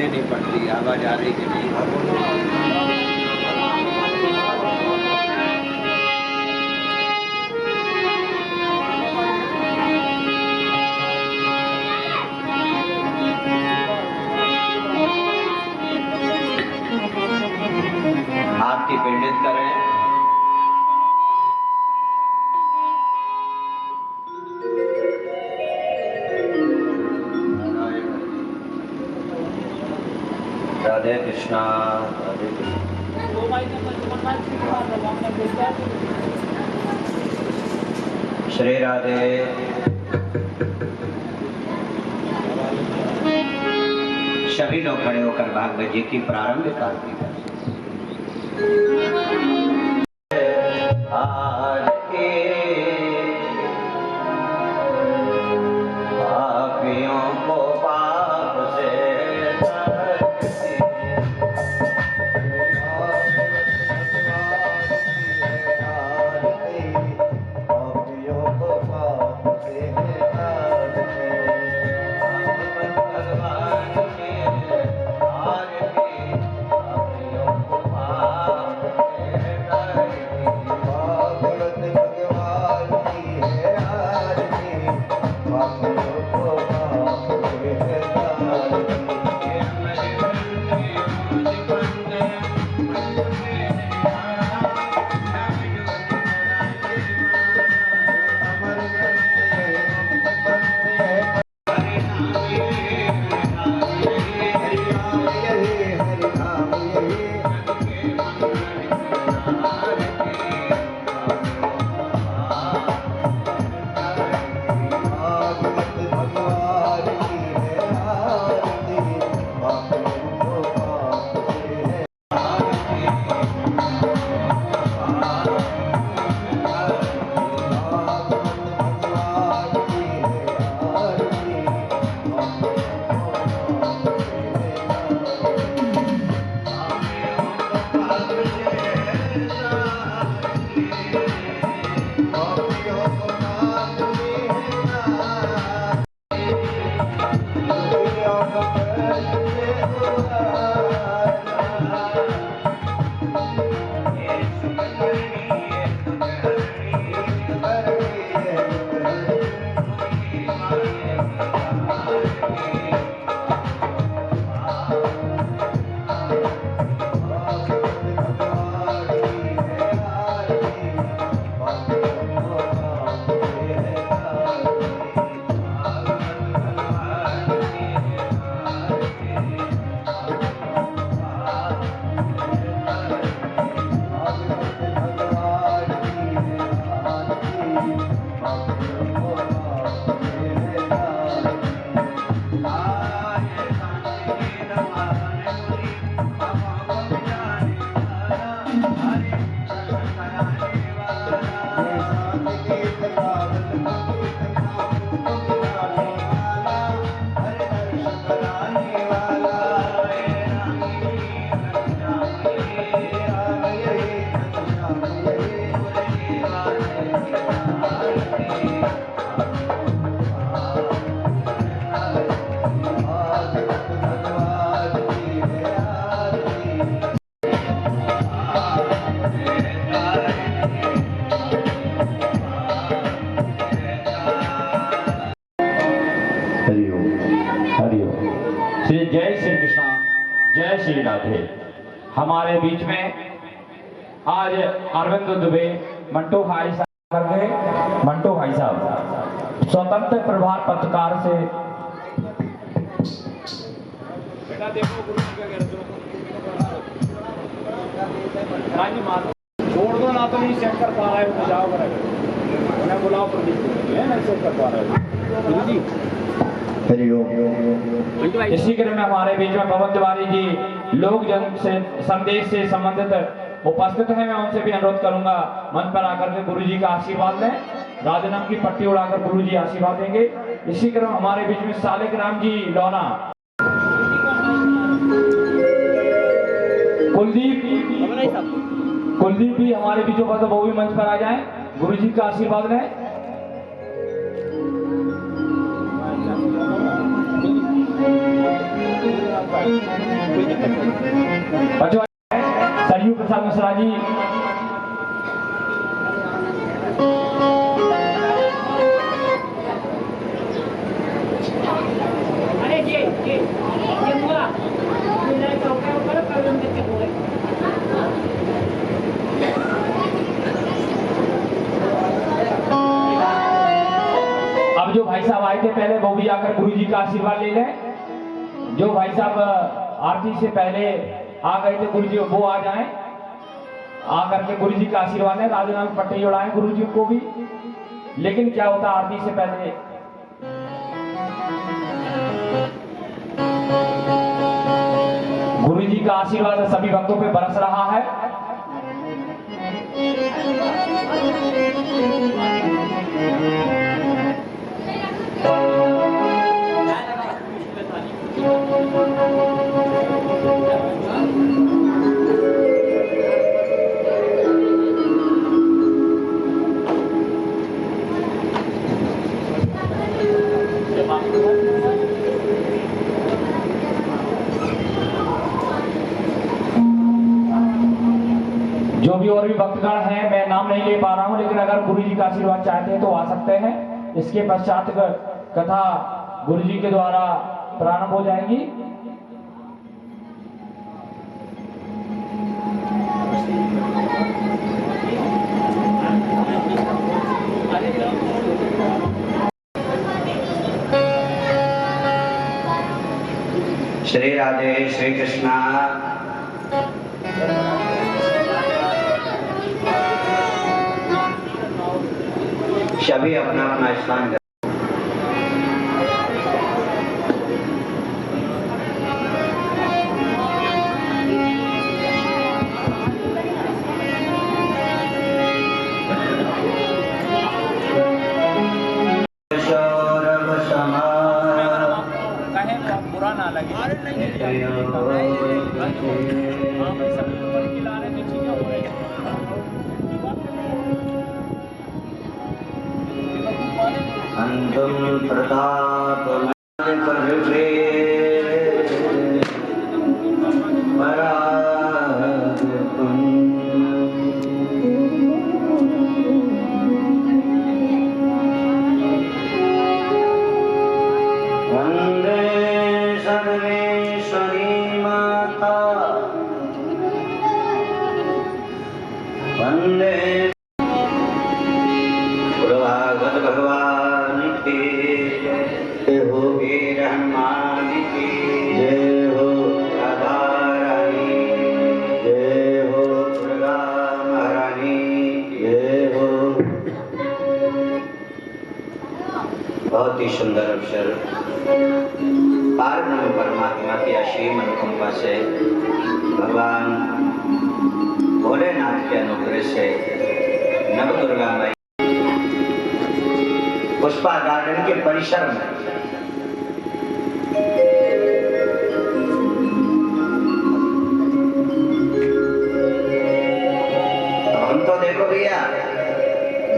नहीं पड़ती, आवाज आ रही कि नहीं? आरती पंडित करें। राधे कृष्णा, राधे कृष्णा। श्री राधे। सभी लोग खड़े होकर भागवत जी की प्रारंभिक आरती करें। पापियों को पाप से श्री जय श्री कृष्णा, जय श्री राधे। हमारे बीच में आज अरविंद दुबे मंटू भाई साहब, मंटू भाई साहब स्वतंत्र प्रभार पत्रकार से छोड़ दो ना, तो नहीं चेक कर पा रहे हो, जाओ उन्हें बुलाओ, प्रदीप है ना चेक कर पा रहे हो जी। हरिओम। इसी क्रम में हमारे बीच में पवन तिवारी जी लोक जन से संदेश से संबंधित उपस्थित हैं। मैं उनसे भी अनुरोध करूंगा मंच पर आकर के गुरु जी का आशीर्वाद लें। राजनाम की पट्टी उड़ाकर गुरु जी आशीर्वाद देंगे। इसी क्रम हमारे बीच में सालिक राम जी लौना, कुलदीप भी हमारे बीच में, वो भी मंच पर आ जाएं, गुरु जी का आशीर्वाद लें। सरयू प्रसाद मिश्रा जी, अब जो भाई साहब आए थे पहले वो भी आकर गुरु जी का आशीर्वाद ले लें। जो भाई साहब आरती से पहले आ गए थे गुरु जी, वो आ जाएं, आकर के गुरु जी का आशीर्वाद लें। राजनाम की पट्टी उड़ाएं गुरु जी को भी। लेकिन क्या होता आरती से पहले गुरु जी का आशीर्वाद सभी भक्तों पे बरस रहा है। जो भी और भी भक्तगण हैं, मैं नाम नहीं ले पा रहा हूं, लेकिन अगर गुरु जी का आशीर्वाद चाहते हैं तो आ सकते हैं। इसके पश्चात कथा गुरु जी के द्वारा प्रारंभ हो जाएगी। श्री राधे श्री कृष्णा। सभी अपना अपना स्थान करें। बुरा ना लगे। अंतम प्रताप वंदे सर्वेश्वरी माता, वंदे भागवत भगवान की जय हो, वीर हनुमान की जय हो, राधा रानी जय हो, दुर्गा महारानी जय हो। बहुत ही सुंदर अवसर पारब्रह्म परमात्मा की असीम अनुकंपा से, भगवान भोलेनाथ के अनुग्रह से नव दुर्गा माई पुष्पा गार्डन के परिसर में हम तो देखो भैया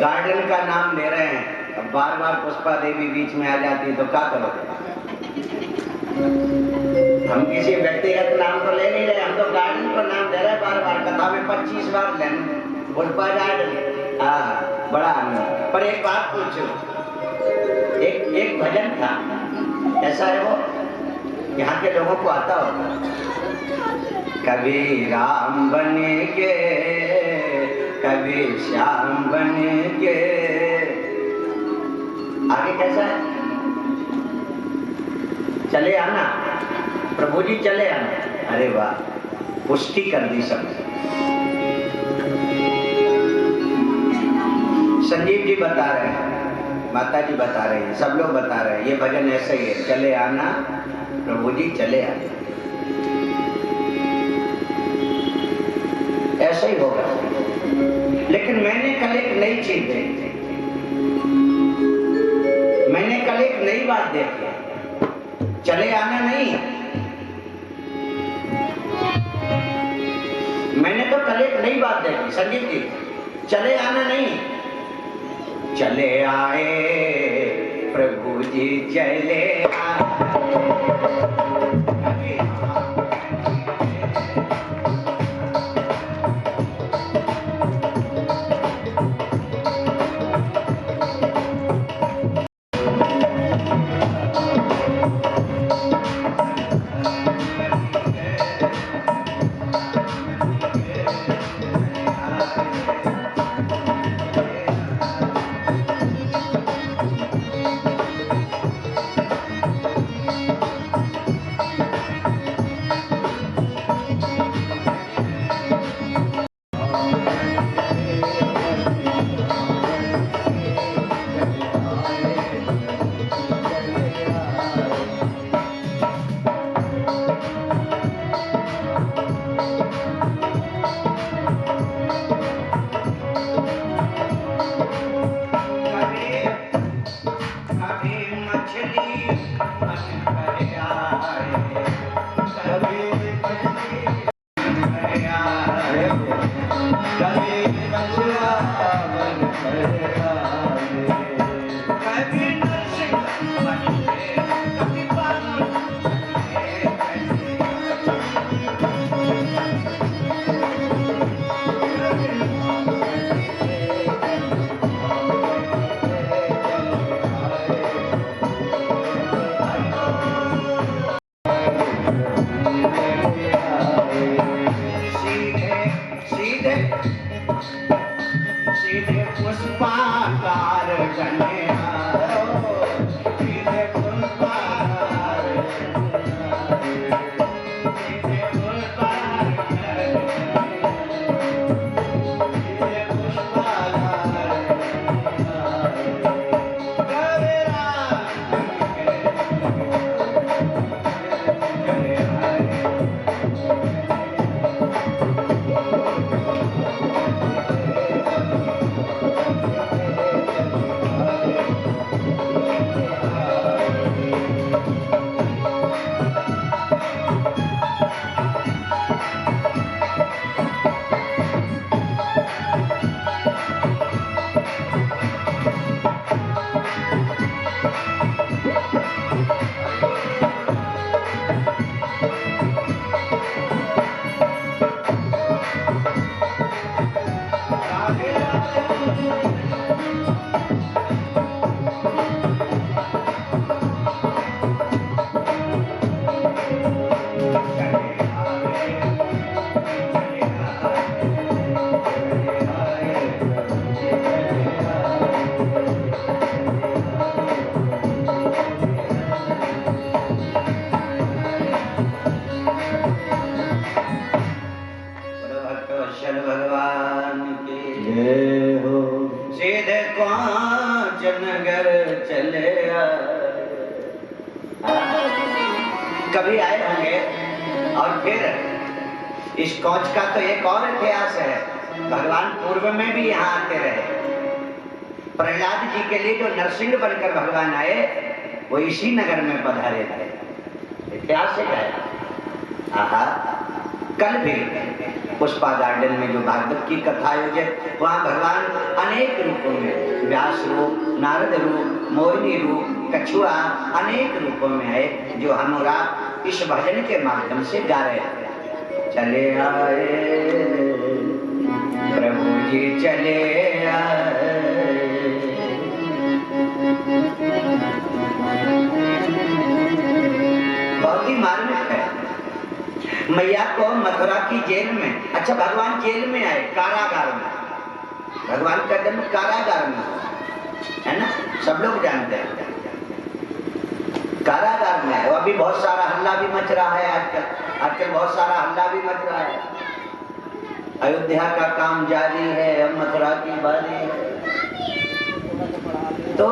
गार्डन का नाम ले रहे हैं, अब बार बार पुष्पा देवी बीच में आ जाती है तो क्या करोगे? हम किसी व्यक्तिगत नाम तो ले नहीं रहे, हम तो गार्डन पर नाम ले रहे हैं बार बार। कथा में 25 बार लेना पुष्पा गार्डन। बड़ा आनंद। पर एक बात पूछो, एक भजन था, ऐसा है वो यहाँ के लोगों को आता होगा, कभी राम बनेंगे कभी श्याम बनेंगे। आगे कैसा है? चले आना प्रभु जी, चले आना। अरे वाह, पुष्टि कर दी सब। संजीव जी बता रहे हैं माता जी बता रही हैं, सब लोग बता रहे हैं, ये भजन ऐसे ही है, चले आना प्रभु जी चले आना, ऐसे ही होगा। लेकिन मैंने कल एक नई चीज देखी, मैंने कल एक नई बात देखी, चले आना नहीं, मैंने तो कल एक नई बात देखी संगीत जी, चले आना नहीं, चले आए प्रभु जी चले कभी आए होंगे। और फिर इस कौच का तो एक और इतिहास है, भगवान पूर्व में भी यहाँ आते रहे। प्रहलाद जी के लिए जो नरसिंह बनकर भगवान आए वो इसी नगर में पधारे थे, इतिहास है। आहा, कल भी पुष्पा गार्डन में जो भागवत की कथा आयोजित, वहाँ भगवान अनेक रूपों में, व्यास रूप, नारद रूप, मोहिनी रूप, कछुआ, अनेक रूपों में आए, जो हम और आप इस भजन के माध्यम से गा रहे हैं। चले आए प्रभु जी चले आए, बहुत ही मार्मिक है। मैया को मथुरा की जेल में, अच्छा भगवान जेल में आए, कारागार में, भगवान का जन्म कारागार में है ना, सब लोग जानते हैं। कारागार में है, अभी बहुत सारा हल्ला भी मच रहा है आजकल बहुत सारा हल्ला भी मच रहा है। अयोध्या का काम जारी है, अब मथुरा की बारी है। तो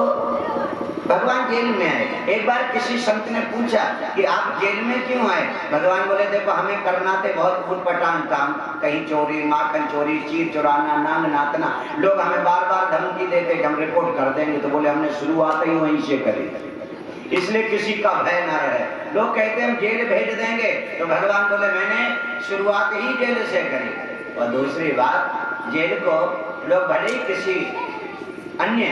भगवान जेल में आए। एक बार किसी संत ने पूछा कि आप जेल में क्यों आए? भगवान बोले देखो हमें करना थे बहुत उटपटांग काम, कहीं चोरी, माखन चोरी, चीर चुराना, नांग नातना। लोग हमें बार बार धमकी देते कि हम रिपोर्ट कर देंगे, तो बोले हमने शुरुआत ही वहीं से करी, इसलिए किसी का भय ना रहे। लोग कहते हम जेल भेज देंगे, तो भगवान बोले मैंने शुरुआत ही जेल से करी। और दूसरी बात, जेल को लोग भले ही किसी अन्य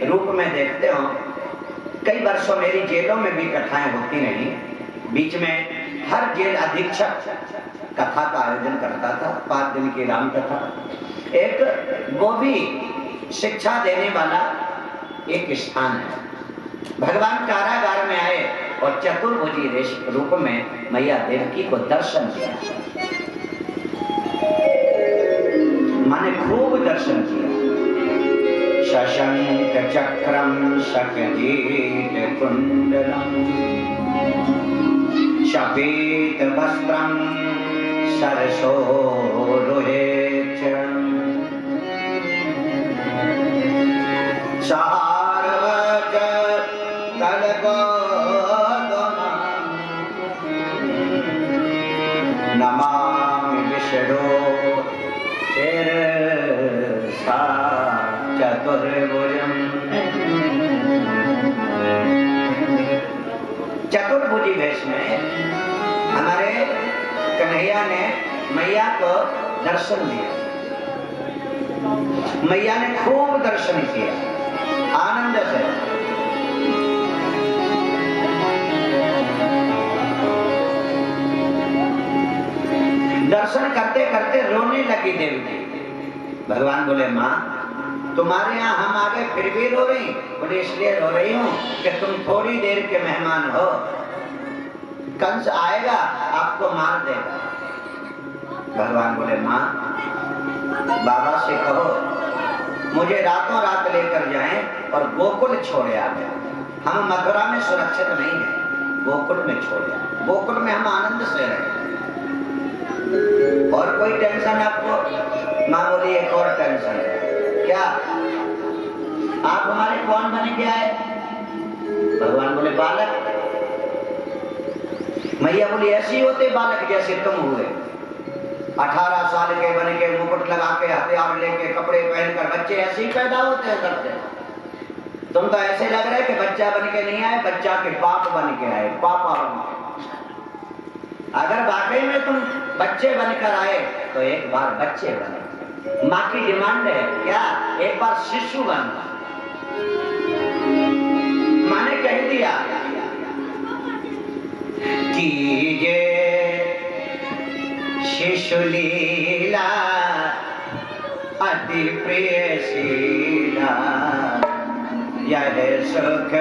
रूप में देखते हो। कई वर्षों मेरी जेलों में भी कथाएं होती रही। बीच में हर जेल अधीक्षक कथा का आयोजन करता था, 5 दिन की राम कथा। एक वो भी शिक्षा देने वाला एक स्थान है। भगवान कारागार में आए और चतुर्भुजी रूप में मैया देवकी को दर्शन दिया, माने खूब दर्शन किया। शशंक चक्रम शकजीत कुंडलम शपीत वस्त्रम सरसोरुहेच सारवच कलकोदमं नमामि विष्णु शिरसा चतुर्भुजम। चतुर्भुजी वेश में हमारे कन्हैया ने मैया को दर्शन दिया। मैया ने खूब दर्शन किया आनंद से। दर्शन करते करते रोने लगी देवी। भगवान बोले माँ तुम्हारे यहाँ हम आ गए फिर भी रो रही? बोले इसलिए रो रही हूँ कि तुम थोड़ी देर के मेहमान हो, कंस आएगा आपको मार देगा। भगवान बोले माँ बाबा से कहो मुझे रातों रात लेकर जाएं और गोकुल छोड़े आ गए। हम मथुरा में सुरक्षित नहीं है, गोकुल में छोड़े आए। गोकुल में हम आनंद से रहे। और कोई टेंशन आपको? माँ बोली एक और टेंशन है। क्या? आप हमारे कौन बन के आए? भगवान बोले बालक। मैया बोली ऐसे होते बालक जैसे तुम हुए, 18 साल के बन के, मुकुट लगा के, हथियार लेके, कपड़े पहनकर बच्चे ऐसे ही पैदा होते हैं करते। तुम तो ऐसे लग रहे कि बच्चा बन के नहीं आए, बच्चा के बाप बन के आए, पापा बन के। अगर वाकई में तुम बच्चे बनकर आए तो एक बार बच्चे बने। माँ की डिमांड है क्या? एक बार शिशु बनना। माँ ने कह दिया कीजे शिशु लीला अति प्रिय शीला यह सुख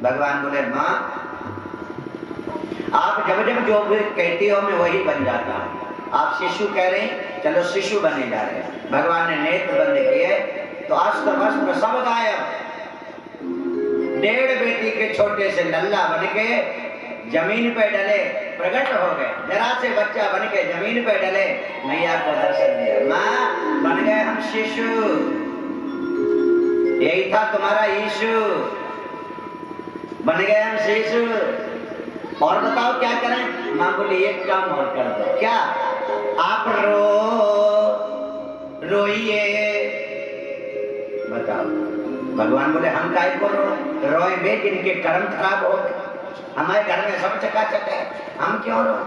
भगवान बोले माँ आप जब जब जो भी कहती हो मैं वही बन जाता हूँ। आप शिशु कह रहे हैं, चलो शिशु बने जा रहे हैं। भगवान ने नेत्र बंद किए तो अस्त्र वस्त्र सब गायब। 1.5 बेटी के छोटे से लल्ला बन के जमीन पे डले, प्रकट हो गए। जरा से बच्चा बन के जमीन पे डले, मैया को दर्शन दिया। माँ बन गए हम शिशु, यही था तुम्हारा यीशु, बन गए हम शिशु। और बताओ क्या करें? माँ बोली एक काम और कर दो। क्या? आप रोइए। बताओ। भगवान बोले हम काहे को रोएंगे जिनके कर्म खराब हो गए? हमारे घर में सब चकाचक है, हम क्यों रो?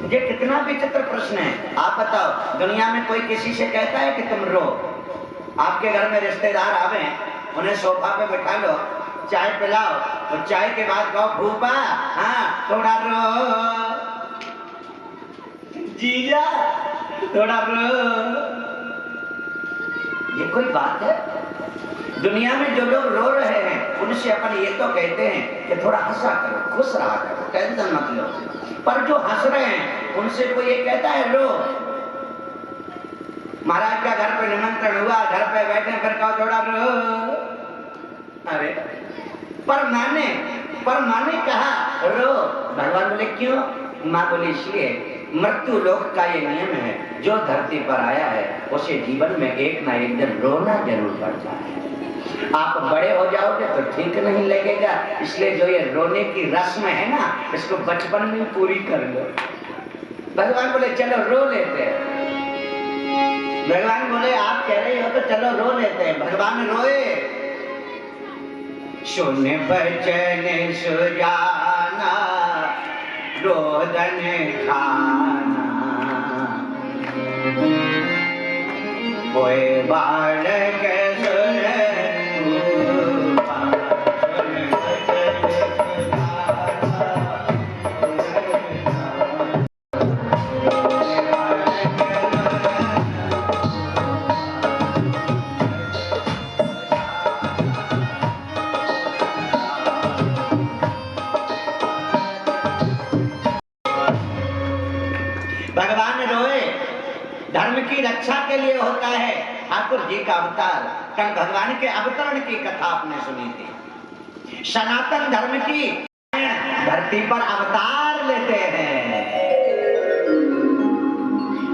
ये कितना विचित्र प्रश्न है। आप बताओ दुनिया में कोई किसी से कहता है कि तुम रो? आपके घर में रिश्तेदार आवे, उन्हें सोफा पे बिठा लो, चाय पिलाओ, और चाय के बाद कहो भूपा, हाँ थोड़ा रो जीजा, थोड़ा रो। ये कोई बात है? दुनिया में जो लोग रो रहे हैं उनसे अपन ये तो कहते हैं कि थोड़ा हंसा करो, खुश रहा करो, टेंशन मत लो। पर जो हंस रहे हैं उनसे कोई ये कहता है रो। महाराज का घर पे निमंत्रण हुआ, घर पे बैठे, फिर कहो थोड़ा रो। अरे पर माने कहा रो। भगवान बोले क्यों? माँ बोली इसलिए मृत्यु लोक का ये नियम है, जो धरती पर आया है उसे जीवन में एक ना एक दिन रोना जरूर पड़ता है। आप बड़े हो जाओगे तो ठीक नहीं लगेगा, इसलिए जो ये रोने की रस्म है ना, इसको बचपन में पूरी कर लो। भगवान बोले चलो रो लेते हैं। भगवान बोले आप कह रहे हो तो चलो रो लेते हैं। भगवान रोए। सुन बचन सुजाना रोदन खाना, कोई बालक सुन धर्म की रक्षा के लिए होता है। ठाकुर जी का अवतार, कल भगवान के अवतरण की कथा आपने सुनी थी। सनातन धर्म की धरती पर अवतार लेते हैं।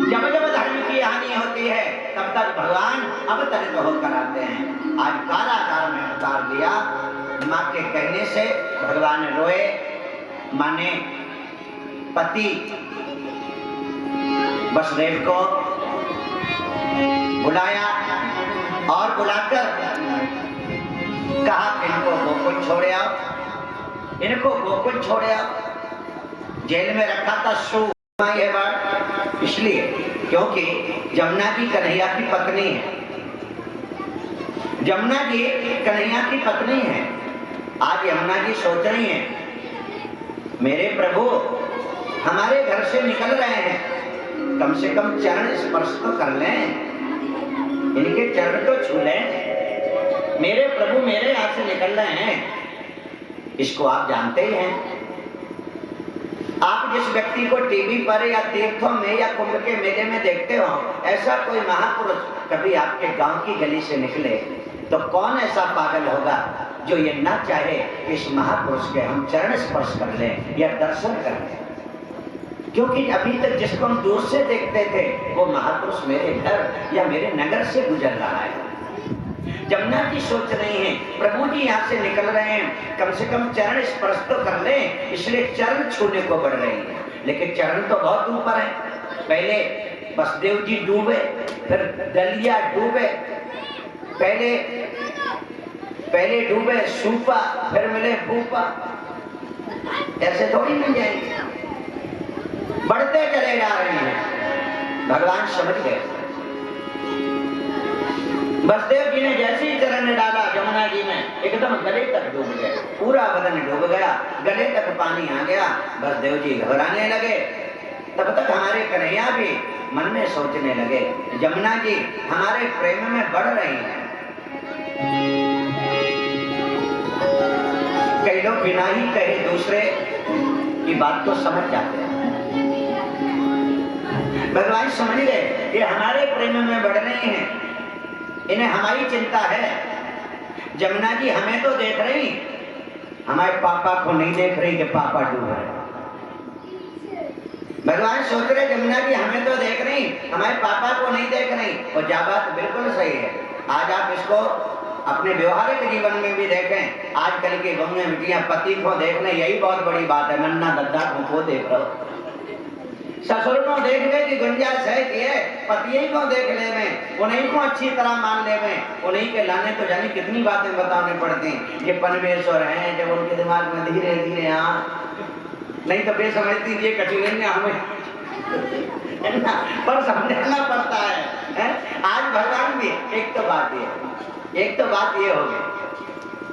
जब जब धर्म की हानि होती है तब तक भगवान अवतरित होकर आते हैं। आज कारागार में अवतार लिया। माँ के कहने से भगवान रोए। माँ ने पति वसुदेव को बुलाया और बुलाकर कहा इनको गोकुल छोड़े आओ, इनको गोकुल छोड़े आओ। जेल में रखा था ये बात इसलिए क्योंकि जमुना जी कन्हैया की पत्नी है। जमुना जी कन्हैया की पत्नी है। आज यमुना जी सोच रही हैं मेरे प्रभु हमारे घर से निकल रहे हैं, कम से कम चरण स्पर्श तो कर लें, इनके चरण तो छू लें। मेरे प्रभु मेरे हाथ से निकल रहे हैं, इसको आप जानते ही हैं। आप जिस व्यक्ति को टीवी पर या तीर्थों में या कुंभ के मेले में देखते हो, ऐसा कोई महापुरुष कभी आपके गांव की गली से निकले तो कौन ऐसा पागल होगा जो ये ना चाहे कि इस महापुरुष के हम चरण स्पर्श कर लें या दर्शन कर लें। क्योंकि अभी तक जिसको हम दूर से देखते थे वो महापुरुष मेरे घर या मेरे नगर से गुजर रहा है। जमुना जी सोच रही हैं प्रभु जी यहाँ से निकल रहे हैं, कम से कम चरण स्पर्श तो कर लें, इसलिए चरण छूने को बढ़ रही हैं। लेकिन चरण तो बहुत ऊपर है। पहले वसुदेव जी डूबे, फिर दलिया डूबे, पहले डूबे सूपा, फिर मिले फूपा। ऐसे थोड़ी मिल जाएंगे, बढ़ते चले जा रहे हैं। भगवान समझ गए। वसुदेव जी ने जैसे ही चरण डाला जमुना जी में, एकदम गले तक डूब गए, पूरा बदन डूब गया, गले तक पानी आ गया। वसुदेव जी घबराने लगे। तब तक हमारे कन्हैया भी मन में सोचने लगे जमुना जी हमारे प्रेम में बढ़ रही हैं। कई लोग बिना ही कहे दूसरे की बात तो समझ जाते हैं। भगवान समझ गए कि हमारे प्रेम में बढ़ रही हैं, इन्हें हमारी चिंता है। जमुना जी हमें तो देख रही, हमारे पापा को नहीं देख रही कि पापा डूब रहे। भगवान सोच रहे जमुना जी हमें तो देख रही, हमारे पापा को नहीं देख रही। और जा बात बिल्कुल सही है। आज आप इसको अपने व्यवहारिक जीवन में भी देखें। आजकल की बहुएं बेटियां पति को देखने, यही बहुत बड़ी बात है। नन्ना दद्दा को देख रहो, ससुर को देखने की गुंजाइश है कि पति को देख ले में, उन्हीं को अच्छी तरह मान ले में, उन्हीं के लाने तो जाने कितनी बातें बतानी पड़ती। ये पनवेश्वर हैं जब उनके दिमाग में धीरे धीरे नहीं तो बेसमझती ये कचुएंगे हमें पर समझाना पड़ता है। आज भगवान भी एक तो बात ये हो गई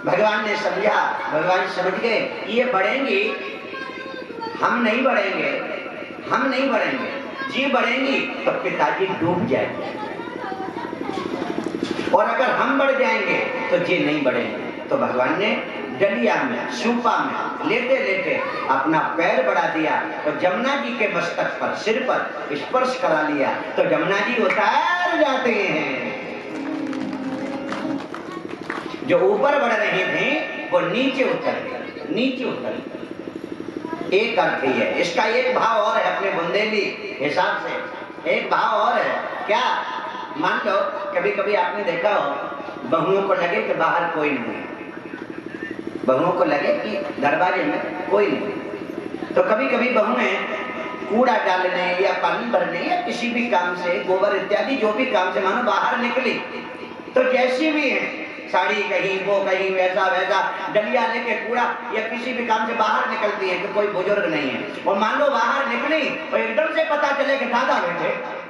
भगवान ने समझा, भगवान समझ गए ये बढ़ेंगी, हम नहीं बढ़ेंगे, हम नहीं बढ़ेंगे, जी बढ़ेंगी तो पिताजी डूब जाएंगे, और अगर हम बढ़ जाएंगे तो जी नहीं बढ़ेंगे। तो भगवान ने डलिया में, सूपा में लेटे लेटे अपना पैर बढ़ा दिया और जमुना जी के मस्तक पर, सिर पर स्पर्श करा लिया तो जमुना जी उतार जाते हैं। जो ऊपर बढ़ रहे थे वो नीचे उतर गए, नीचे उतर गए। एक अर्थ ही है इसका, एक भाव और है अपने बुंदेली हिसाब से, एक भाव और है। क्या? मान लो कभी कभी आपने देखा हो बहुओं को लगे कि बाहर कोई नहीं, बहुओं को लगे कि दरवाजे में कोई नहीं, तो कभी कभी बहुएं कूड़ा डालने या पानी भरने या किसी भी काम से, गोबर इत्यादि जो भी काम से मानो बाहर निकली, तो जैसी भी है, साड़ी कहीं वो कहीं वैसा वैसा, डलिया लेके कूड़ा या किसी भी काम से बाहर निकलती है कि कोई बुजुर्ग नहीं है, और मान लो बाहर निकली और एकदम से पता चले कि दादा बैठे,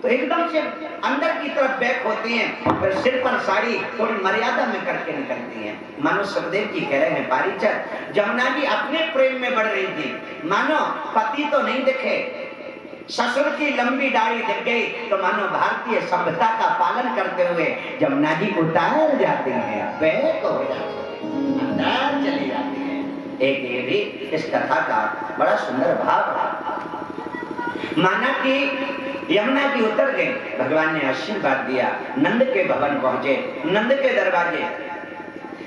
तो एकदम से अंदर की तरफ बैक होती हैं, फिर सिर पर साड़ी थोड़ी मर्यादा में करके निकलती हैं। मानो सुखदेव जी कह रहे हैं, पारिचर जमुना जी अपने प्रेम में बढ़ रही थी, मानो पति तो नहीं दिखे, ससुर की लंबी दाढ़ी दिख गई, तो मानो भारतीय सभ्यता का पालन करते हुए जमुना जी उतार जाती हैं, बैक हो जाती हैं, अंदर चली जाती हैं। एक ये भी इस कथा का बड़ा सुंदर भाव है। माना कि यमुना जी उतर गए, भगवान ने आशीर्वाद दिया, नंद के भवन पहुंचे, नंद के दरवाजे।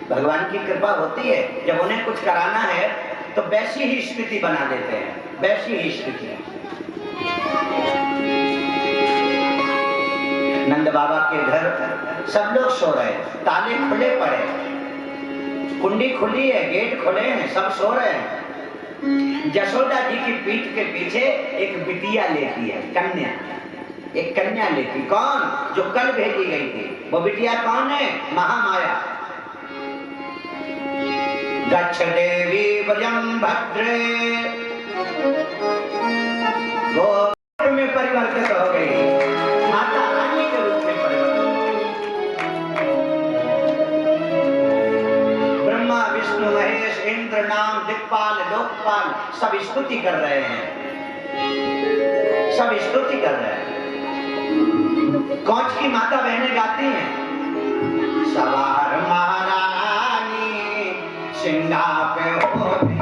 भगवान की कृपा होती है, जब उन्हें कुछ कराना है तो वैसी ही स्थिति बना देते हैं, वैसी ही स्थिति। नंद बाबा के घर सब लोग सो रहे, ताले खुले पड़े, कुंडी खुली है, गेट खुले हैं, सब सो रहे हैं। जसोदा जी की पीठ के पीछे एक बिटिया लेती है, कन्या, एक कन्या लेती। कौन? जो कल भेजी गई थी। वो बिटिया कौन है? महामाया। गच्छ देवी व्रजम भद्रे, गोत्र में परिवर्तित हो गई, माता रानी के रूप में परिवर्तित। ब्रह्मा विष्णु महेश इंद्र नाम दिक्पाल लोकपाल सब स्तुति कर रहे हैं, सब स्तुति कर रहे हैं। कौच की माता बहनें गाती हैं, सवार महारानी सिंगा पे होती,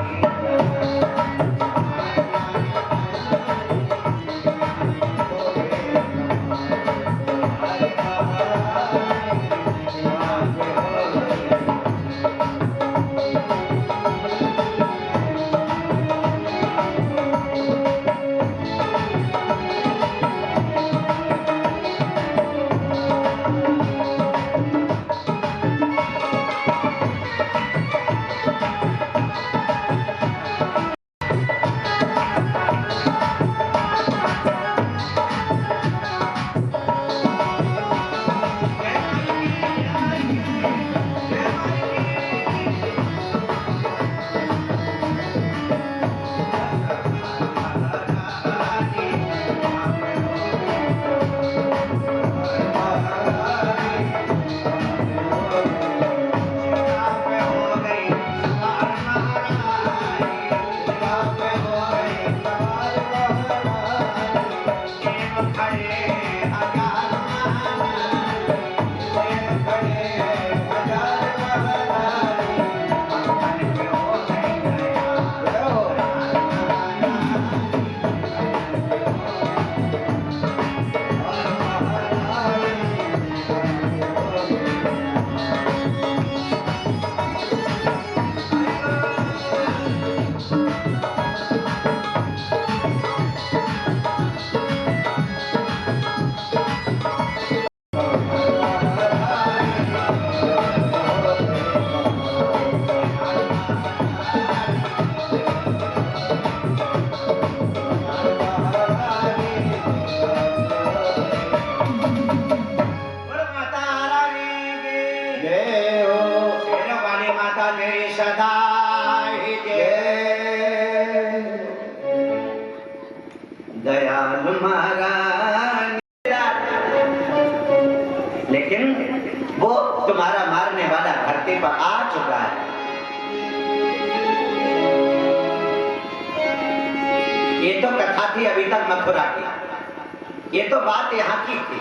अभी तक मथुरा की। ये तो बात यहाँ की थी,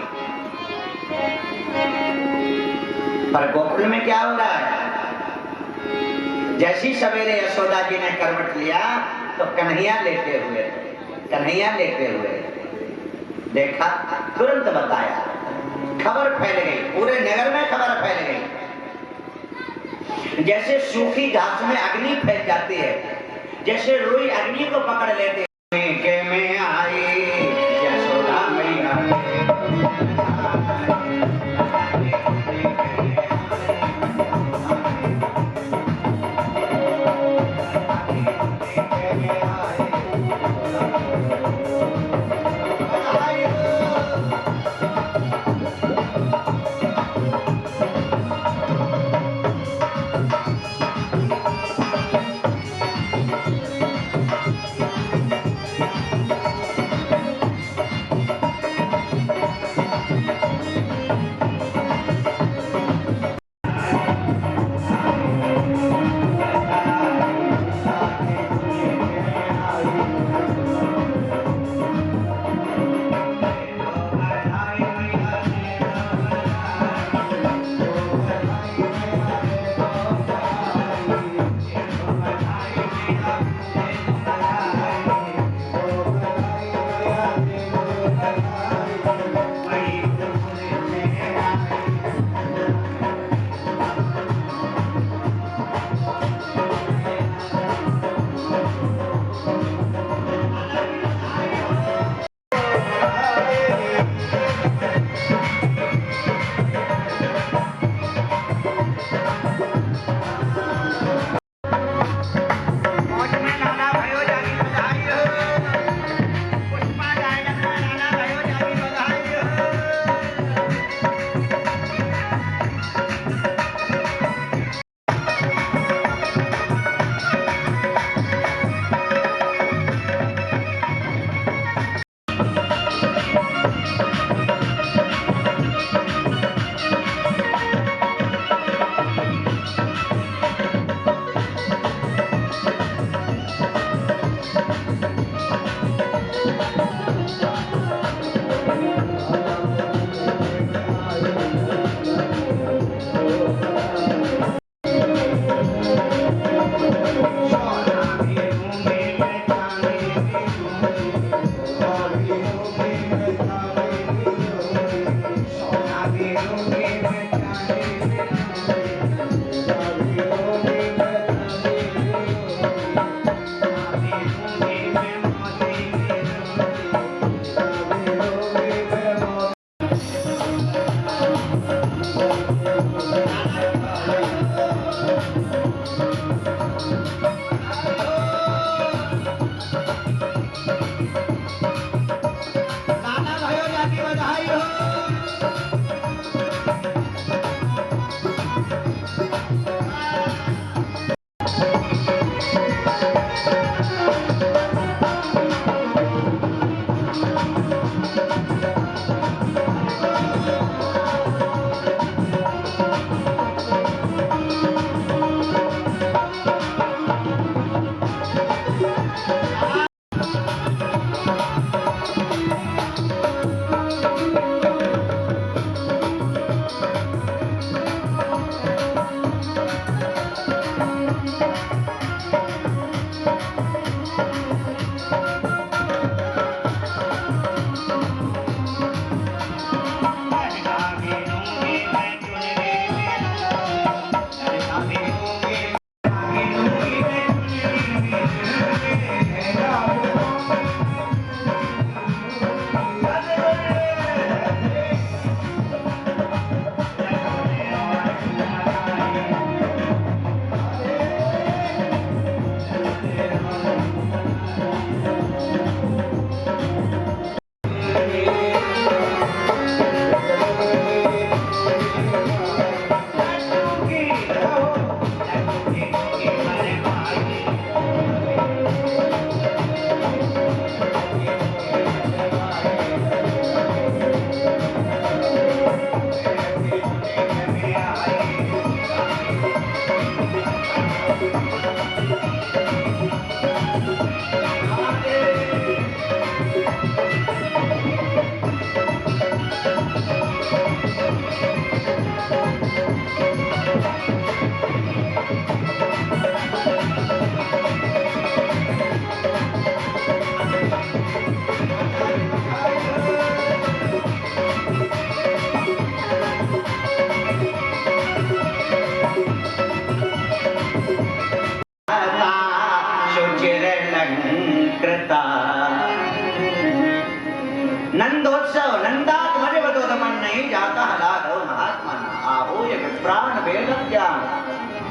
पर गोकुल में क्या हो रहा है? जैसी सवेरे यशोदा जी ने करवट लिया तो कन्हैया लेटे हुए, कन्हैया लेटे हुए देखा, तुरंत बताया, खबर फैल गई, पूरे नगर में खबर फैल गई। जैसे सूखी घास में अग्नि फैल जाती है, जैसे रुई अग्नि को पकड़ लेते के में आई यशोदा मैया।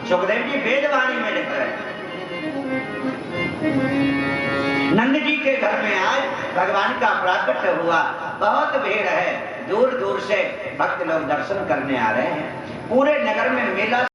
सुखदेव जी वेदवाणी में लिख रहे हैं। नंद जी के घर में आज भगवान का प्राकट हुआ, बहुत भीड़ है, दूर दूर से भक्त लोग दर्शन करने आ रहे हैं। पूरे नगर में मेला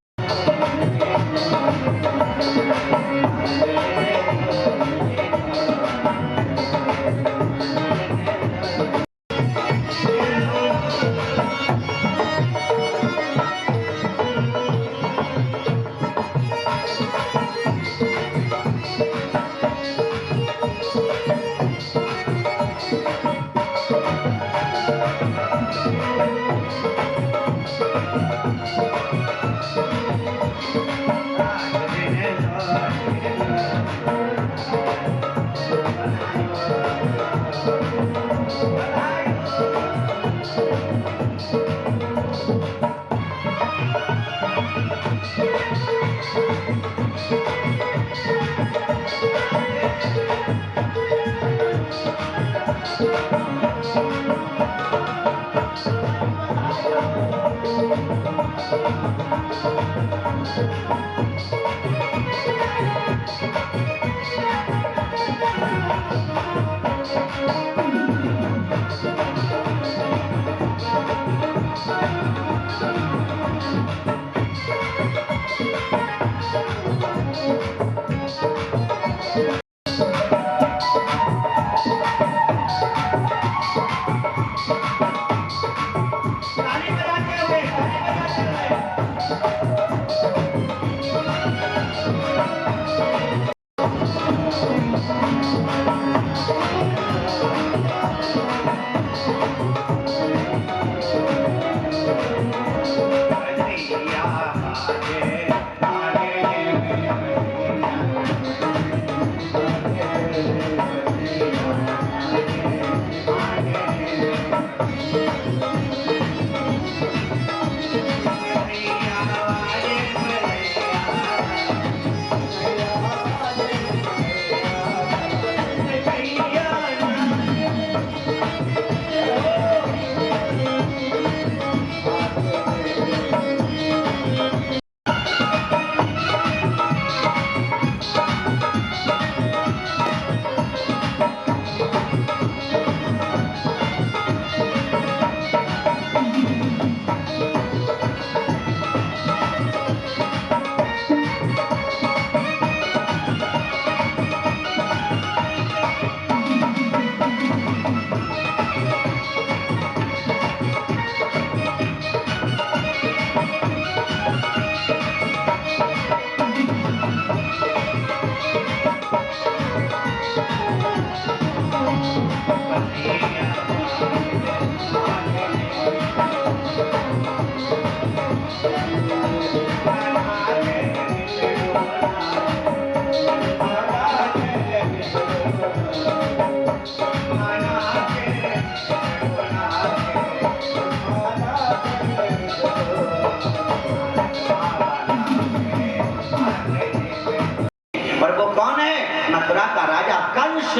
मथुरा का राजा कंस,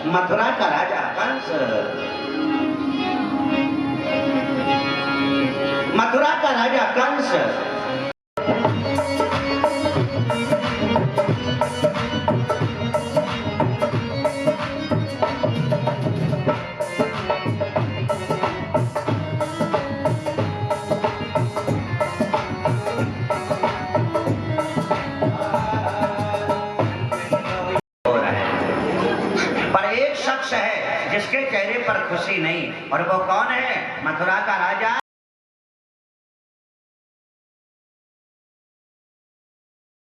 मथुरा का राजा कंस, मथुरा का राजा कंस। जिसके चेहरे पर खुशी नहीं, और वो कौन है? मथुरा का राजा।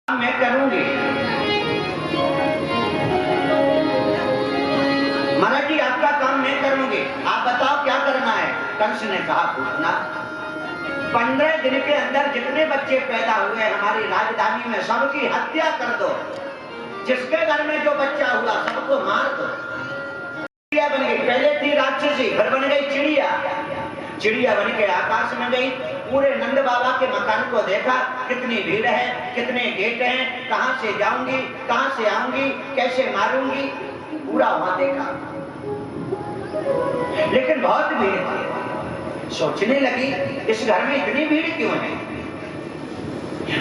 मैं करूंगी महाराज जी, आपका काम मैं करूंगी, आप बताओ क्या करना है? कंस ने कहा पूछना। 15 दिन के अंदर जितने बच्चे पैदा हुए हमारी राजधानी में सबकी हत्या कर दो। जिसके घर में जो बच्चा हुआ सबको मार दो। चिड़िया बन गई, पहले थी राक्षसी, फिर बन गई चिड़िया। चिड़िया बन के आकाश में गई। पूरे नंद बाबा के मकान को देखा, कितनी भीड़ है, कितने गेट हैं, कहां से जाऊंगी, कहां से आऊंगी, कैसे मारूंगी, पूरा वहां देखा। लेकिन बहुत भीड़ थी। सोचने लगी इस घर में इतनी भीड़ क्यों है?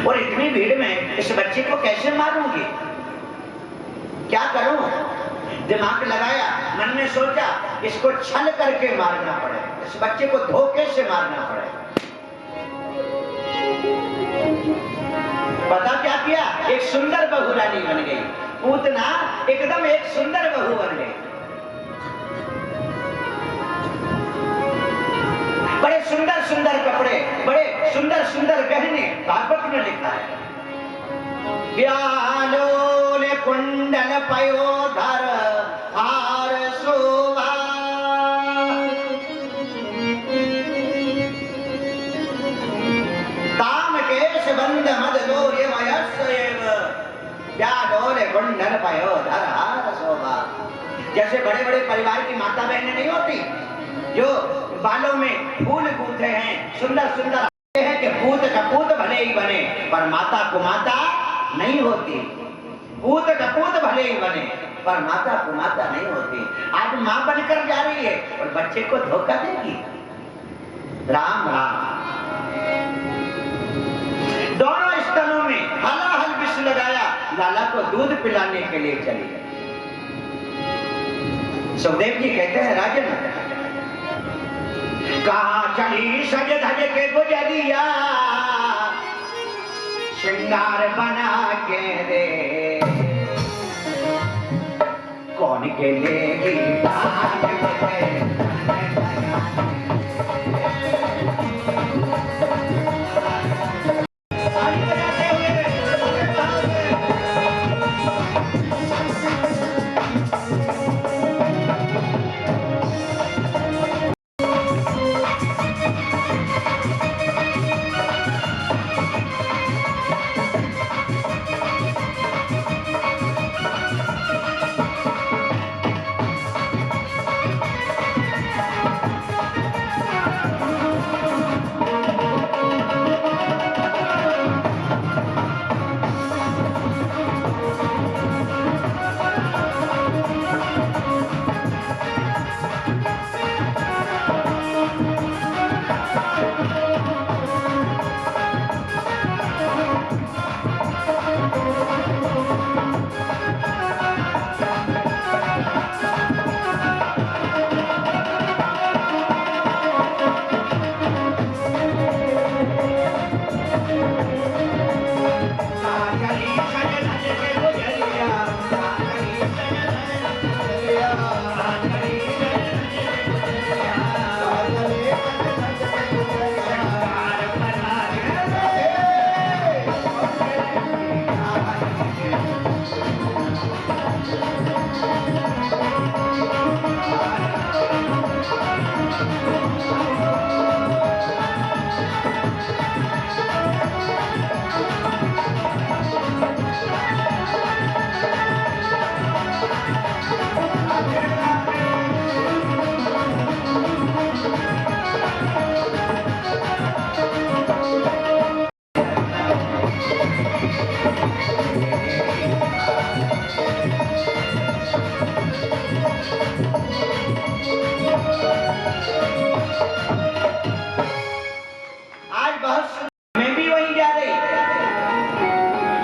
और इतनी भीड़ में इस बच्चे को कैसे मारूंगी, क्या करूं? दिमाग लगाया, मन में सोचा इसको छल करके मारना पड़े, इस बच्चे को धोखे से मारना पड़े। पता क्या किया? एक सुंदर बहू रानी बन गई। पूतना एकदम एक सुंदर बहू बन गई। बड़े सुंदर सुंदर कपड़े, बड़े सुंदर सुंदर गहने भागवत में लिखा है। व्यालोल कुंडल पयोधर हार शोभा, ताम केश बंद मद दोर्य मयस्येव, व्यालोल कुंडल पयोधर हार शोभा। जैसे बड़े बड़े परिवार की माता बहनें नहीं होती जो बालों में फूल गूंथे हैं, सुंदर सुंदर हैं कि पूत कपूत भले ही बने पर माता कुमाता नहीं होती। पूत कपूत भले ही बने पर माता कुमाता नहीं होती। आज मां बनकर जा रही है और बच्चे को धोखा देगी। राम राम। दोनों स्तनों में हलाहल विष लगाया, लाला को दूध पिलाने के लिए चली गई। सुखदेव जी कहते हैं राजन, कहाँ चली सज धज के गुजरिया, श्रृंगार बना के रे, कौन के लेगी प्राण में।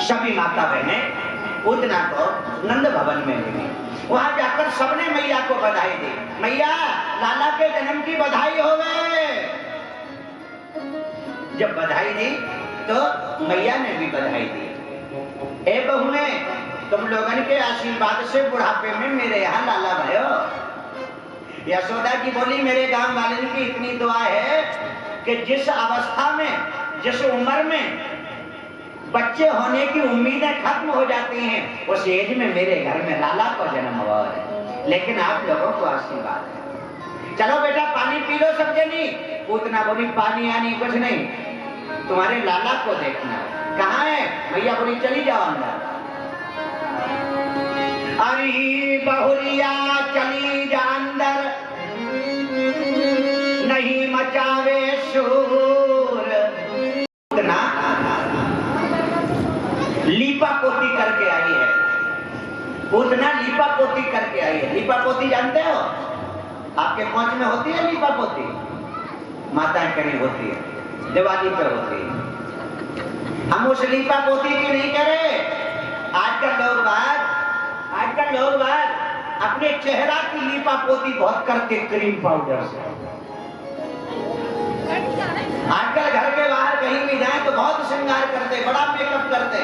सभी माता बहनें पूतना को नंद भवन में मिली। वहां जाकर सबने मैया को बधाई दी। मैया, लाला के जन्म की बधाई हो गए। जब बधाई दी तो मैया ने भी बधाई दी। ए बहुए, तुम लोगन के आशीर्वाद से बुढ़ापे में मेरे यहाँ लाला भयो। यशोदा की बोली, मेरे गांव वाले की इतनी दुआ है कि जिस अवस्था में, जिस उम्र में बच्चे होने की उम्मीदें खत्म हो जाती हैं, उस एज में मेरे घर में लाला को जन्म हुआ है। लेकिन आप लोगों को आशीर्वाद है। चलो बेटा पानी पी लो सब जनी। पूतना बोली, पानी आनी कुछ नहीं, तुम्हारे लाला को देखना है। कहाँ है? भैया बोली, चली जाओ अंदर। अरे बहुरिया चली जा अंदर, नहीं मचावे शोर। पूतना लीपा पोती करके आई है। पूतना लीपा पोती करके आई है। लीपा पोती जानते हो? आपके पहुंच में होती है लीपा पोती? माताएं कहीं होती है, दिवाली पर होती है। हम उस लीपा पोती की नहीं करे। आजकल लोग बात अपने चेहरा की लीपा पोती बहुत करते क्रीम पाउडर से। आजकल घर के बाहर कहीं भी जाए तो बहुत श्रृंगार करते, बड़ा मेकअप करते,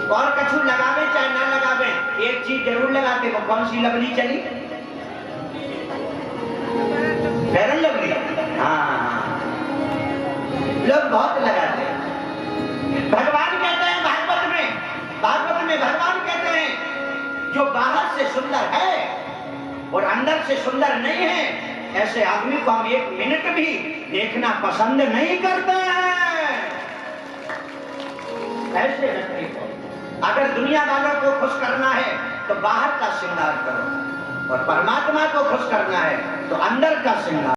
और कछु लगावे चाहे ना लगावे एक चीज जरूर लगाते। वो कौन सी लवली चली? Fair and lovely. हाँ, लोग बहुत लगाते हैं। भगवान कहते हैं भागवत में भगवान कहते हैं जो बाहर से सुंदर है और अंदर से सुंदर नहीं है, ऐसे आदमी को हम एक मिनट भी देखना पसंद नहीं करते हैं। ऐसे व्यक्ति को अगर दुनिया वालों को खुश करना है तो बाहर का श्रृंगार करो, और परमात्मा को खुश करना है तो अंदर का श्रृंगार।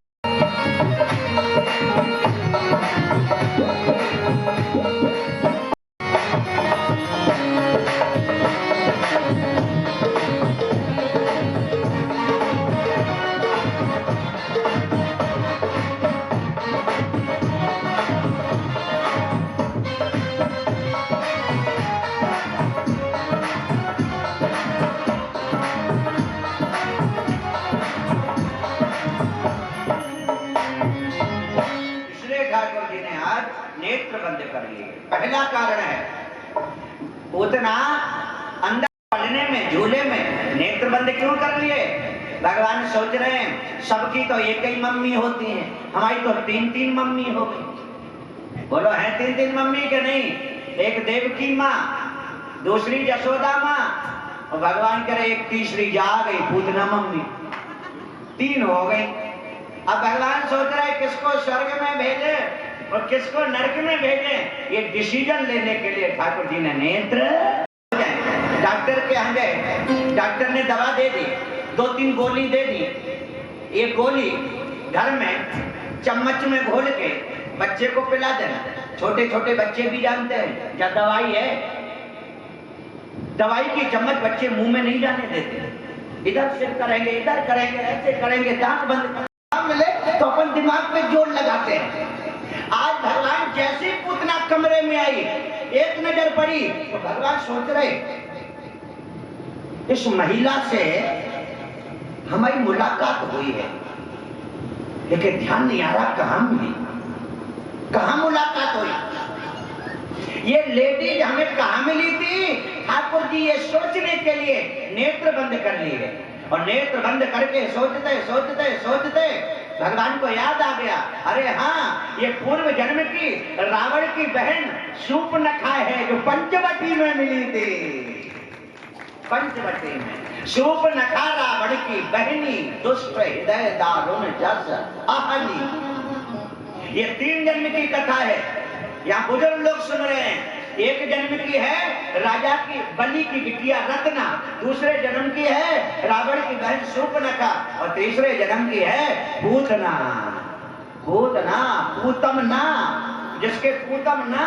नेत्र बंद कर लिए। पहला कारण है उतना अंदर पढ़ने में, झूले में नेत्र बंद क्यों कर लिए? भगवान सोच रहे हैं सबकी तो एक ही मम्मी होती है, हमारी तो 3-3 मम्मी हो गई। बोलो है 3-3 मम्मी के नहीं? एक देवकी माँ, दूसरी जसोदा माँ, और भगवान करे एक तीसरी जा गई पूतना मम्मी, 3 हो गई। अब भगवान सोच रहे किसको स्वर्ग में भेजे और किसको नरक में भेजे, ये डिसीजन लेने के लिए ठाकुर जी ने नेत्र। डॉक्टर के यहाँ गए, डॉक्टर ने दवा दे दी, 2-3 गोली दे दी। एक गोली घर में चम्मच में घोल के बच्चे को पिला देना। छोटे छोटे बच्चे भी जानते हैं क्या दवाई है। दवाई की चम्मच बच्चे मुंह में नहीं जाने देते, इधर से करेंगे, इधर करेंगे, ऐसे करेंगे, दांत बंद मिले तो अपन दिमाग पे जोर लगाते हैं। आज भगवान जैसे पूतना कमरे में आई, एक नजर पड़ी तो भगवान सोच रहे इस महिला से हमारी मुलाकात हुई है, लेकिन ध्यान नहीं आ रहा कहां मिली, कहां मुलाकात हुई, ये लेडीज हमें कहां मिली थी। ठाकुर जी ये सोचने के लिए नेत्र बंद कर लिए, और नेत्र बंद करके सोचते सोचते सोचते भगवान को याद आ गया, अरे हाँ ये पूर्व जन्म की रावण की बहन शूर्पणखा है जो पंचवटी में मिली थी। पंचवटी में शूर्पणखा रावण की बहनी, दुष्ट हृदय दारुण जस अहनी। ये 3 जन्म की कथा है, यहाँ बुजुर्ग लोग सुन रहे हैं। एक जन्म की है राजा की बलि की बिटिया रत्ना, दूसरे जन्म की है रावण की बहन शूर्पणखा, और तीसरे जन्म की है पूतना। पूतना, पूतमना, जिसके पूतम ना।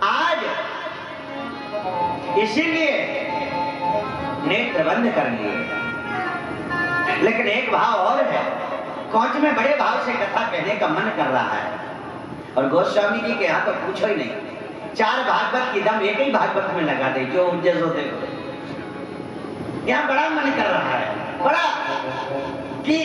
आज इसीलिए नेत्र बंद कर लिए। लेकिन एक भाव और है, कौच में बड़े भाव से कथा कहने का मन कर रहा है, और गोस्वामी जी के यहाँ तो पूछो ही नहीं, 4 भागवत की दम एक ही भागवत में लगा दे जो जैसो देखो। यहाँ बड़ा मन कर रहा है, बड़ा कि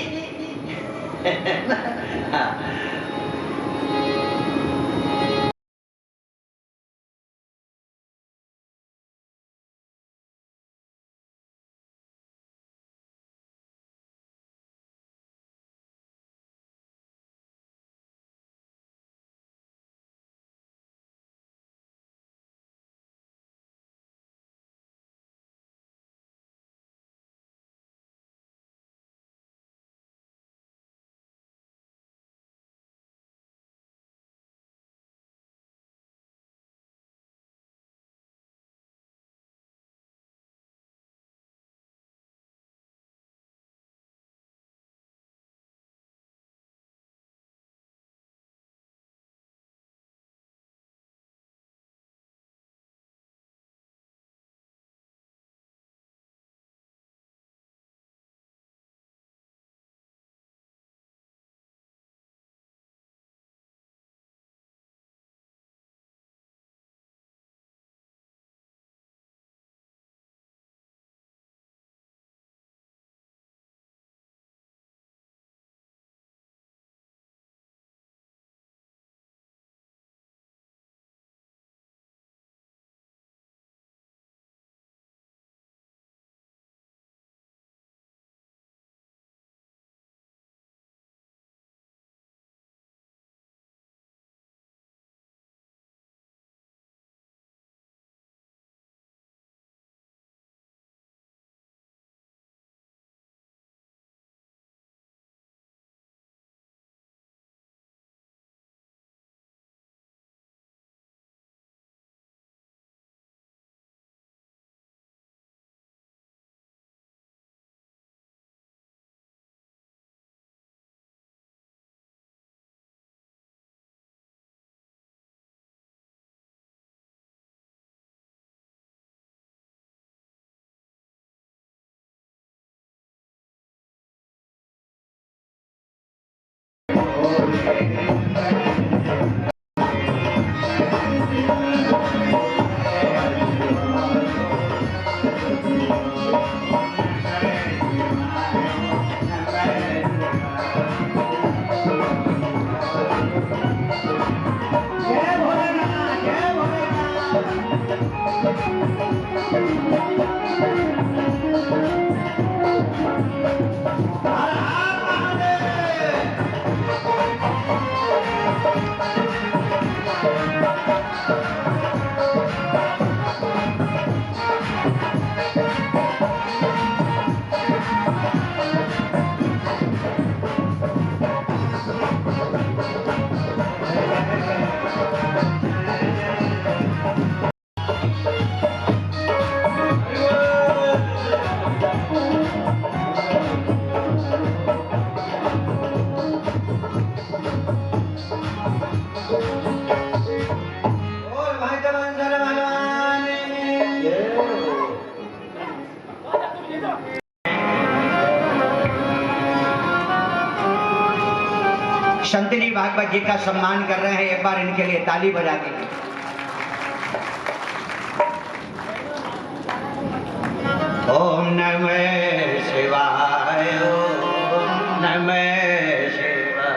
शंतनी भागवत जी का सम्मान कर रहे हैं, एक बार इनके लिए ताली बजा दीजिए। ओम नमः शिवाय, ओम नमः शिवाय।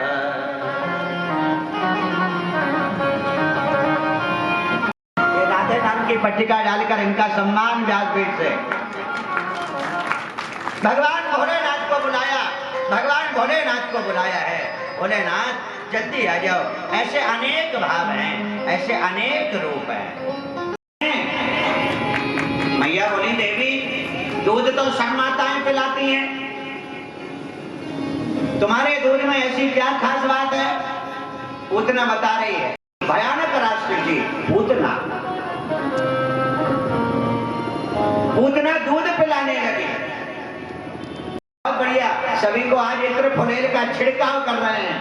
ये राधे नाम की पट्टिका डालकर इनका सम्मान व्यासपीठ से। भगवान भोलेनाथ को बुलाया, भगवान भोलेनाथ को बुलाया है। भोलेनाथ जल्दी आ जाओ। ऐसे अनेक भाव हैं, ऐसे अनेक रूप हैं। मैया बोली देवी दूध तो सब माताएं पिलाती हैं, तुम्हारे दूध में ऐसी क्या खास बात है? पूतना बता रही है। भयानक राष्ट्र जी पूतना, पूतना दूध पिलाने लगी। बहुत बढ़िया, सभी को आज इत्र फुलेल का छिड़काव कर रहे हैं।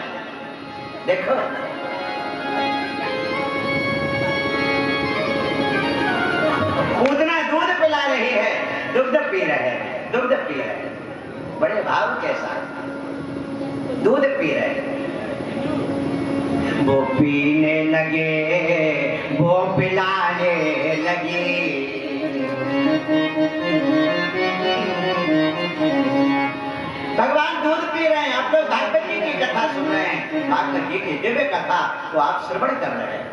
देखो पूतना दूध पिला रही है, दुग्ध पी रहे हैं, दुग्ध पी रहे हैं। बड़े भाव के साथ दूध पी रहे हैं। वो पीने लगे, वो पिलाने लगी। भगवान दूध पी रहे हैं, आप लोग भागवत जी की कथा सुन रहे हैं, भागवत जी की दिव्य कथा तो आप श्रवण कर रहे हैं।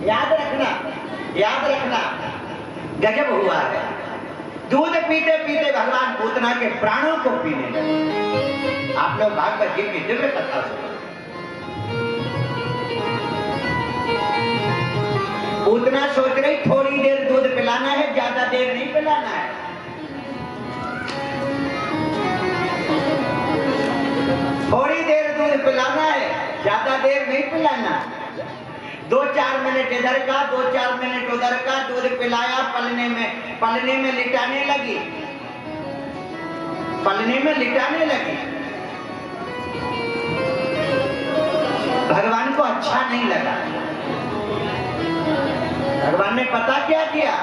याद रखना, याद रखना, गजब हुआ है। दूध पीते पीते भगवान पूतना के प्राणों को पीने लगे। आप लोग भागवत जी की दिव्य कथा सुन रहे हैं। पूतना सोच रही थोड़ी देर दूध पिलाना है, ज्यादा देर नहीं पिलाना है। थोड़ी देर दूध पिलाना है, ज्यादा देर नहीं पिलाना। 2-4 मिनट इधर का, 2-4 मिनट उधर का दूध पिलाया। पलने में लिटाने लगी, पलने में लिटाने लगी। भगवान को अच्छा नहीं लगा। भगवान ने पता क्या किया?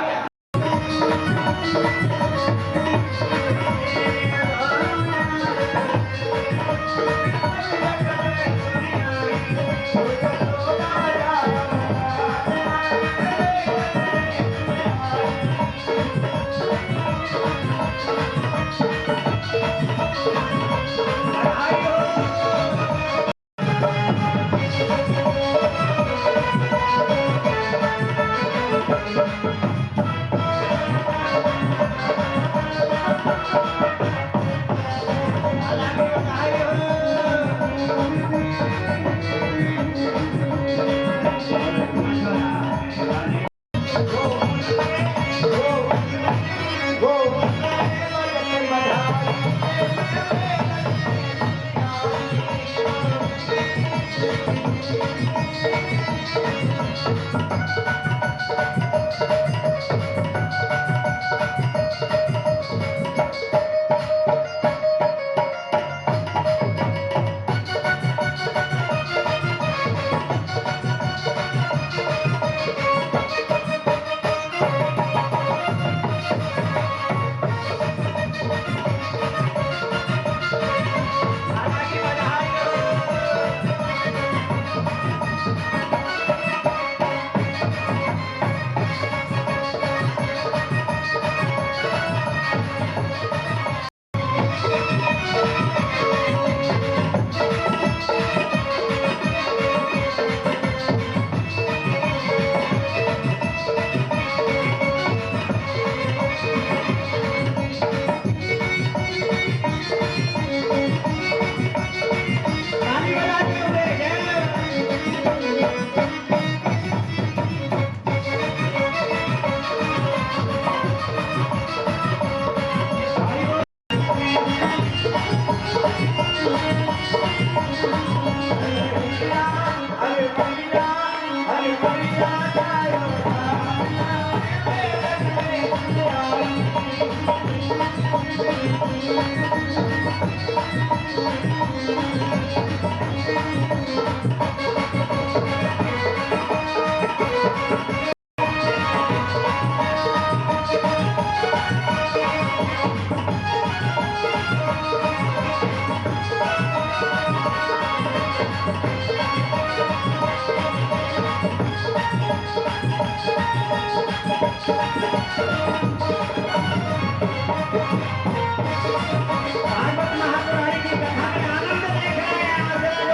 भागवत महापुराण की कथा में आनंद देख रहे हैं आप जरा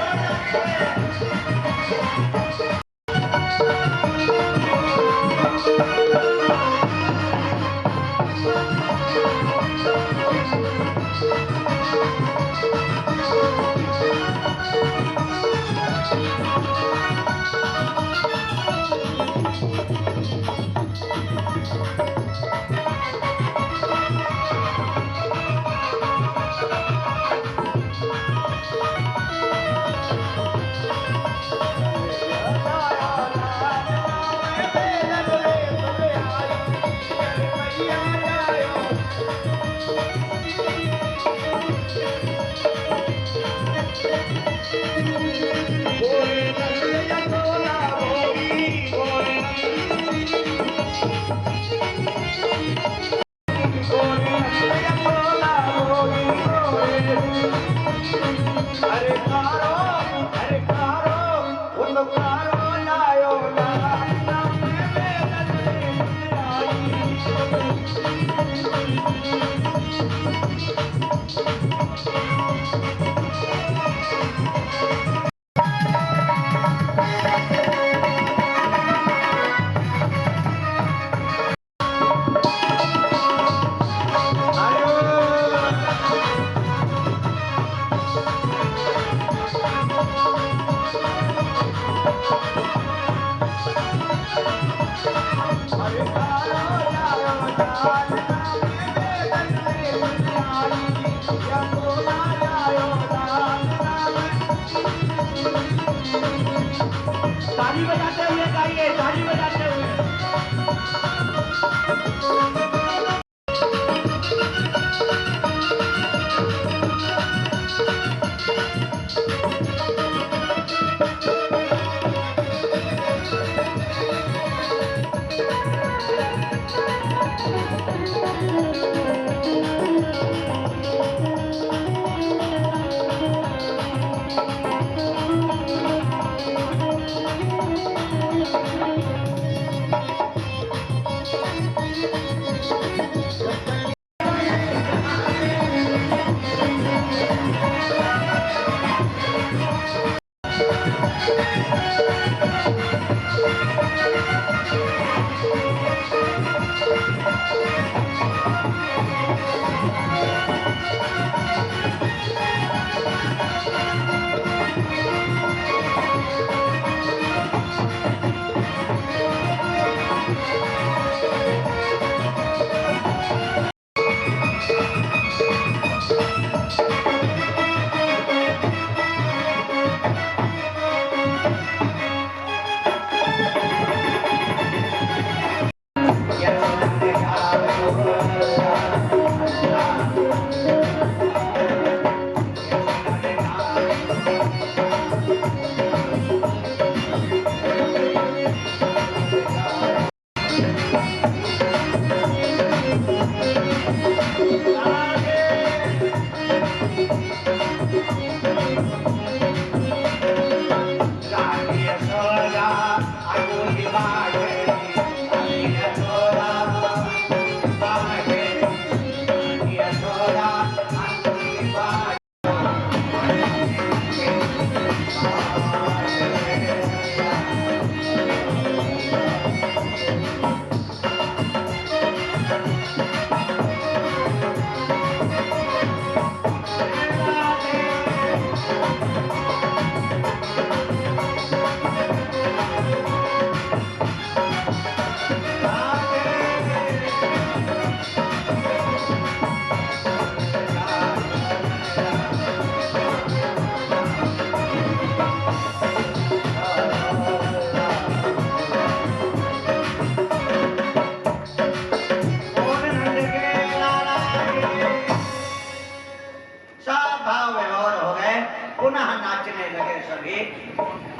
ताली बजाते हुए गाइए, ताली बजाते हुए।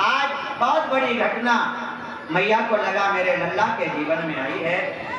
आज बहुत बड़ी घटना मैया को लगा मेरे लल्ला के जीवन में आई है।